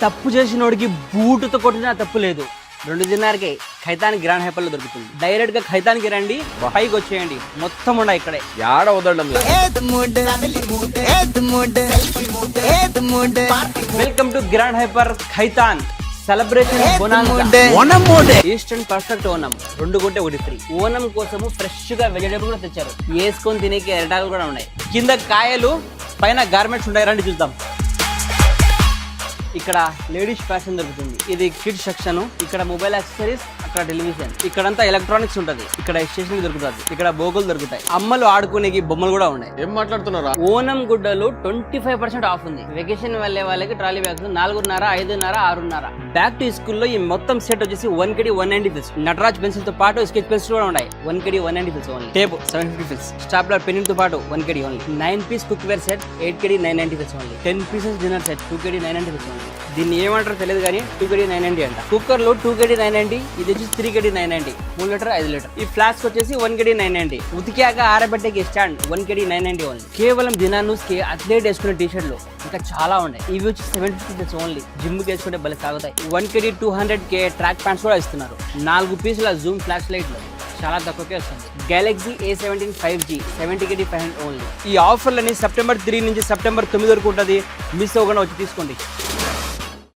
తప్పు చేసినోడికి బూటుతో కొట్టినా తప్పు లేదు. 2:30కే ఖైతాన్ గ్రాండ్ హైపర్ లో దొరుకుతుంది. డైరెక్ట్ గా ఖైతాన్కి రండి, పైకి వచ్చేయండి, మొత్తం ఉండ ఇక్కడే. యాడ వదలడం. Welcome to grand hyper Khaitan celebration. Eastern perfect Onam, 2 కొంటే 1 ఫ్రీ. ఓనం కోసము ఫ్రెష్ గా వెజిటేబుల్ కూడా తెచ్చారు. వేసుకొని తినేకి ఎరటాలు కూడా ఉన్నాయి. కింద కాయలు, పైన గార్మెంట్స్ ఉంటాయి. రండి చూద్దాం. ఇక్కడ లేడీస్ ఫ్యాషన్ దొరుకుతుంది. ఇది కిడ్స్ సెక్షన్. ఇక్కడ మొబైల్ యాక్సెసరీస్, అక్కడ టెలివిజన్, ఇక్కడంతా ఎలక్ట్రానిక్స్ ఉంటది. ఇక్కడ స్టేషనరీ దొరుకుతుంది. ఇక్కడ బోగులు దొరుకుతాయి. అమ్మలు ఆడుకునేకి బొమ్మలు కూడా ఉన్నాయి. ఏం మాట్లాడుతున్నారా? ఓనం గుడ్డలు 25% ఆఫ్ ఉంది. వెకేషన్ వెళ్లే వాళ్ళకి trolley bags 4.5, 5.5, 6.5. Back to school లో ఈ మొత్తం సెట్ వచ్చేసి 1 kg 190 ఫిల్స్. నటరాజ్ పెన్సిల్ తో పాటు స్కెచ్ పెన్సిల్ కూడా ఉన్నాయి. 1 kg 190 fils only. Tape 750 fils. Stapler pen తో పాటు 1 kg only. 9 piece cookware set 8 kg 990 fils only. 10 pieces dinner set 2 kg 990 fils only. దీన్ని ఏమంటారో తెలియదు కానీ 2 kg 990 అంట. కుక్కర్ లో 2 kg 990, ఇది వచ్చి 3 kg 990. 3 litre 5 litre. ఈ ఫ్లాస్క్ వచ్చేసి 1 kg 990. ఉతికాక ఆరబెట్టేకి స్టాండ్ 1 kg 990 ఓన్లీ. కేవలం దినానూస్ కి అథ్లెట్ వేసుకునే టీ షర్ట్లు ఇంకా చాలా ఉన్నాయి. ఇవి వచ్చి 750 ఫిల్స్ ఓన్లీ. జిమ్ కి వేసుకుంటే భలే సాగుతాయి. 1 kg 200K ట్రాక్ ప్యాంట్స్ కూడా ఇస్తున్నారు. 4 పీసుల జూమ్ ఫ్లాష్ లైట్లు చాలా తక్కువకే వస్తుంది. Galaxy A17 5G 70 kg 500 only. ఈ ఆఫర్లని సెప్టెంబర్ 3 నుంచి సెప్టెంబర్ 9 వరకు ఉంటుంది. మిస్ అవ్వకుండా వచ్చి తీసుకోండి.